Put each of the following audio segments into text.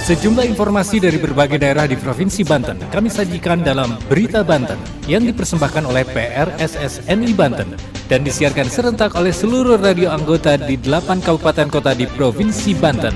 Sejumlah informasi dari berbagai daerah di Provinsi Banten kami sajikan dalam Berita Banten yang dipersembahkan oleh PRSSNI Banten dan disiarkan serentak oleh seluruh radio anggota di 8 kabupaten kota di Provinsi Banten.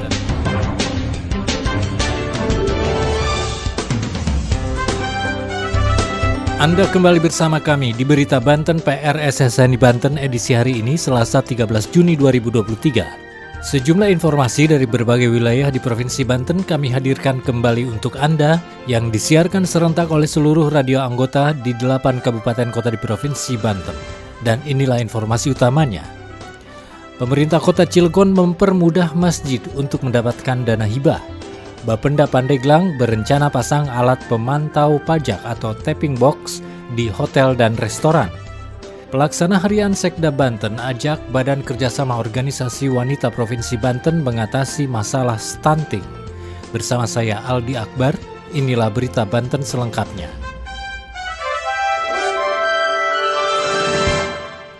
Anda kembali bersama kami di Berita Banten PRSSNI Banten edisi hari ini Selasa 13 Juni 2023. Sejumlah informasi dari berbagai wilayah di Provinsi Banten kami hadirkan kembali untuk Anda yang disiarkan serentak oleh seluruh radio anggota di 8 kabupaten kota di Provinsi Banten. Dan inilah informasi utamanya. Pemerintah Kota Cilegon mempermudah masjid untuk mendapatkan dana hibah. Bapenda Pandeglang berencana pasang alat pemantau pajak atau tapping box di hotel dan restoran. Pelaksana Harian Sekda Banten ajak Badan Kerjasama Organisasi Wanita Provinsi Banten mengatasi masalah stunting. Bersama saya Aldi Akbar, inilah Berita Banten selengkapnya.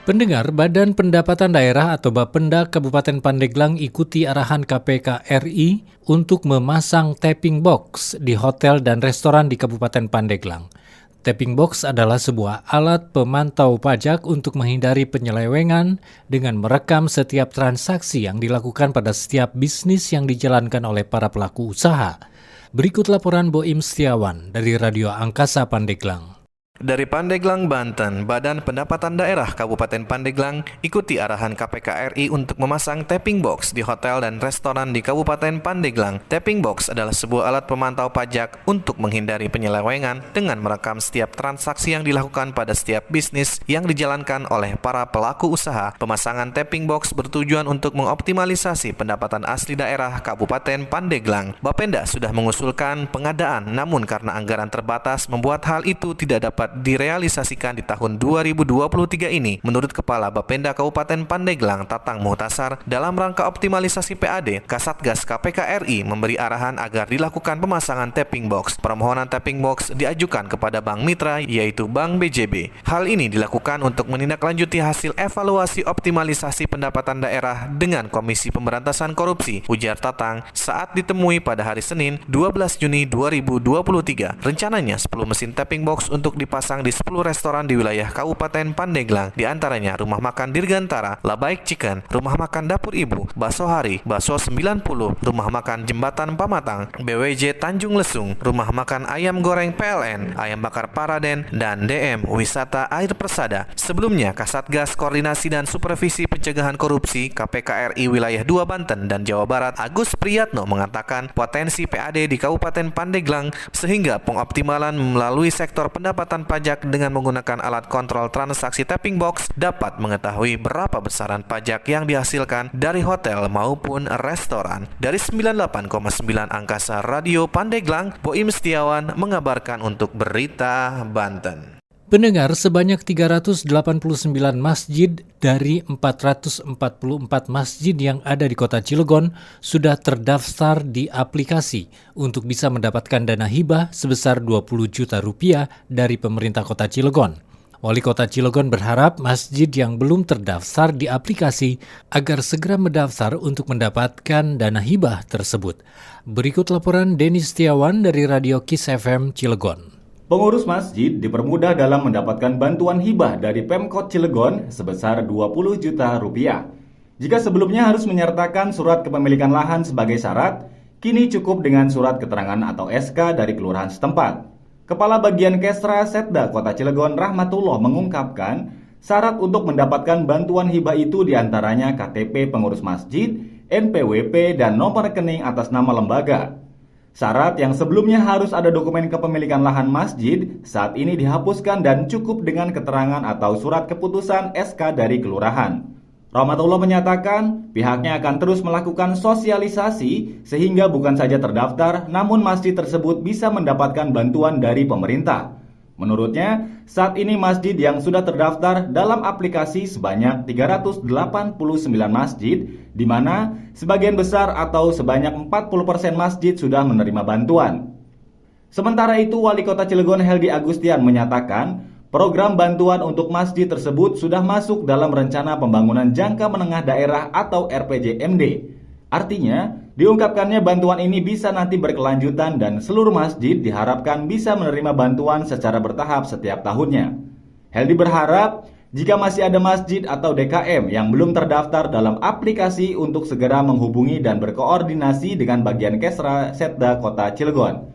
Pendengar, Badan Pendapatan Daerah atau Bapenda Kabupaten Pandeglang ikuti arahan KPK RI untuk memasang tapping box di hotel dan restoran di Kabupaten Pandeglang. Tapping box adalah sebuah alat pemantau pajak untuk menghindari penyelewengan dengan merekam setiap transaksi yang dilakukan pada setiap bisnis yang dijalankan oleh para pelaku usaha. Berikut laporan Boim Setiawan dari Radio Angkasa Pandeglang. Dari Pandeglang, Banten, Badan Pendapatan Daerah Kabupaten Pandeglang ikuti arahan KPK RI untuk memasang tapping box di hotel dan restoran di Kabupaten Pandeglang. Tapping box adalah sebuah alat pemantau pajak untuk menghindari penyelewengan dengan merekam setiap transaksi yang dilakukan pada setiap bisnis yang dijalankan oleh para pelaku usaha. Pemasangan tapping box bertujuan untuk mengoptimalisasi pendapatan asli daerah Kabupaten Pandeglang. Bapenda sudah mengusulkan pengadaan, namun karena anggaran terbatas membuat hal itu tidak dapat direalisasikan di tahun 2023 ini. Menurut Kepala Bapenda Kabupaten Pandeglang, Tatang Muhtasar, dalam rangka optimalisasi PAD, Kasatgas KPK RI memberi arahan agar dilakukan pemasangan tapping box. Permohonan tapping box diajukan kepada Bank Mitra, yaitu Bank BJB. Hal ini dilakukan untuk menindaklanjuti hasil evaluasi optimalisasi pendapatan daerah dengan Komisi Pemberantasan Korupsi, ujar Tatang saat ditemui pada hari Senin 12 Juni 2023. Rencananya 10 mesin tapping box untuk dipasang di 10 restoran di wilayah Kabupaten Pandeglang, di antaranya Rumah Makan Dirgantara, Labaik Chicken, Rumah Makan Dapur Ibu, Bakso Hari, Bakso 90, Rumah Makan Jembatan Pamatang, BWJ Tanjung Lesung, Rumah Makan Ayam Goreng PLN, Ayam Bakar Paraden, dan DM Wisata Air Persada. Sebelumnya, Kasatgas Koordinasi dan Supervisi Pencegahan Korupsi KPK RI Wilayah 2 Banten dan Jawa Barat Agus Priyatno mengatakan potensi PAD di Kabupaten Pandeglang sehingga pengoptimalan melalui sektor pendapatan pajak dengan menggunakan alat kontrol transaksi tapping box dapat mengetahui berapa besaran pajak yang dihasilkan dari hotel maupun restoran. Dari 98,9 Angkasa Radio Pandeglang, Boim Setiawan mengabarkan untuk Berita Banten. Pendengar, sebanyak 389 masjid dari 444 masjid yang ada di Kota Cilegon sudah terdaftar di aplikasi untuk bisa mendapatkan dana hibah sebesar 20 juta rupiah dari pemerintah Kota Cilegon. Wali Kota Cilegon berharap masjid yang belum terdaftar di aplikasi agar segera mendaftar untuk mendapatkan dana hibah tersebut. Berikut laporan Denny Setiawan dari Radio Kiss FM Cilegon. Pengurus masjid dipermudah dalam mendapatkan bantuan hibah dari Pemkot Cilegon sebesar 20 juta rupiah. Jika sebelumnya harus menyertakan surat kepemilikan lahan sebagai syarat, kini cukup dengan surat keterangan atau SK dari kelurahan setempat. Kepala Bagian Kesra Setda Kota Cilegon Rahmatullah mengungkapkan, syarat untuk mendapatkan bantuan hibah itu diantaranya KTP pengurus masjid, NPWP, dan nomor rekening atas nama lembaga. Syarat yang sebelumnya harus ada dokumen kepemilikan lahan masjid saat ini dihapuskan dan cukup dengan keterangan atau surat keputusan SK dari kelurahan. Rahmatullah menyatakan pihaknya akan terus melakukan sosialisasi sehingga bukan saja terdaftar namun masjid tersebut bisa mendapatkan bantuan dari pemerintah. Menurutnya, saat ini masjid yang sudah terdaftar dalam aplikasi sebanyak 389 masjid, di mana sebagian besar atau sebanyak 40% masjid sudah menerima bantuan. Sementara itu, Wali Kota Cilegon Heldi Agustian menyatakan, program bantuan untuk masjid tersebut sudah masuk dalam Rencana Pembangunan Jangka Menengah Daerah atau RPJMD. Artinya, diungkapkannya bantuan ini bisa nanti berkelanjutan dan seluruh masjid diharapkan bisa menerima bantuan secara bertahap setiap tahunnya. Heldi berharap jika masih ada masjid atau DKM yang belum terdaftar dalam aplikasi untuk segera menghubungi dan berkoordinasi dengan bagian Kesra Setda Kota Cilegon.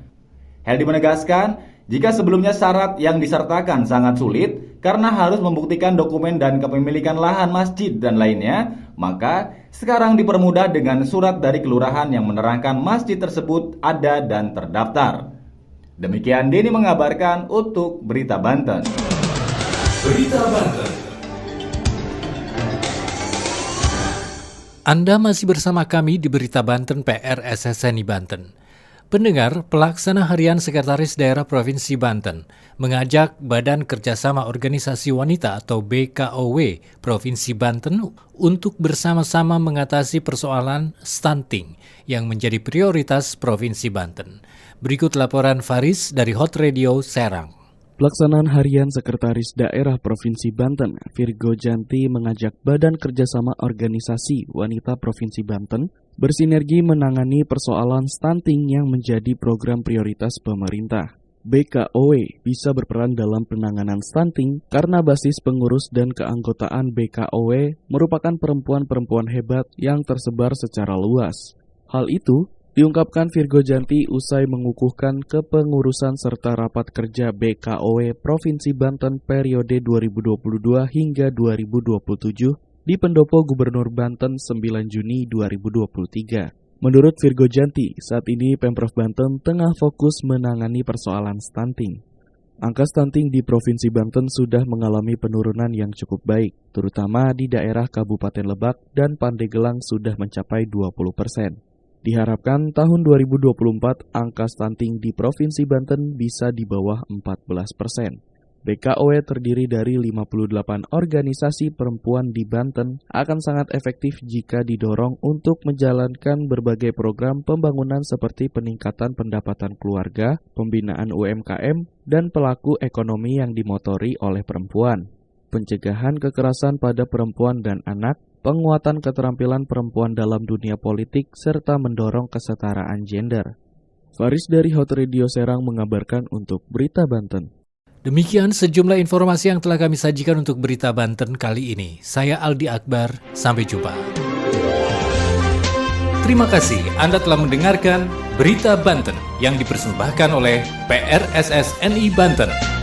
Heldi menegaskan, jika sebelumnya syarat yang disertakan sangat sulit karena harus membuktikan dokumen dan kepemilikan lahan masjid dan lainnya, maka sekarang dipermudah dengan surat dari kelurahan yang menerangkan masjid tersebut ada dan terdaftar. Demikian Denny mengabarkan untuk Berita Banten. Berita Banten. Anda masih bersama kami di Berita Banten PR SSNI Banten. Pendengar, pelaksana harian Sekretaris Daerah Provinsi Banten mengajak Badan Kerjasama Organisasi Wanita atau BKOW Provinsi Banten untuk bersama-sama mengatasi persoalan stunting yang menjadi prioritas Provinsi Banten. Berikut laporan Faris dari Hot Radio Serang. Pelaksanaan harian Sekretaris Daerah Provinsi Banten, Virgo Janti mengajak Badan Kerjasama Organisasi Wanita Provinsi Banten bersinergi menangani persoalan stunting yang menjadi program prioritas pemerintah. BKOW bisa berperan dalam penanganan stunting karena basis pengurus dan keanggotaan BKOW merupakan perempuan-perempuan hebat yang tersebar secara luas. Hal itu diungkapkan Virgo Janti usai mengukuhkan kepengurusan serta rapat kerja BKOW Provinsi Banten periode 2022 hingga 2027 di Pendopo Gubernur Banten 9 Juni 2023. Menurut Virgo Janti, saat ini Pemprov Banten tengah fokus menangani persoalan stunting. Angka stunting di Provinsi Banten sudah mengalami penurunan yang cukup baik, terutama di daerah Kabupaten Lebak dan Pandeglang sudah mencapai 20%. Diharapkan tahun 2024 angka stunting di Provinsi Banten bisa di bawah 14%. BKOW terdiri dari 58 organisasi perempuan di Banten akan sangat efektif jika didorong untuk menjalankan berbagai program pembangunan seperti peningkatan pendapatan keluarga, pembinaan UMKM, dan pelaku ekonomi yang dimotori oleh perempuan, pencegahan kekerasan pada perempuan dan anak, penguatan keterampilan perempuan dalam dunia politik, serta mendorong kesetaraan gender. Faris dari Hot Radio Serang mengabarkan untuk Berita Banten. Demikian sejumlah informasi yang telah kami sajikan untuk Berita Banten kali ini. Saya Aldi Akbar, sampai jumpa. Terima kasih Anda telah mendengarkan Berita Banten yang dipersembahkan oleh PRSSNI Banten.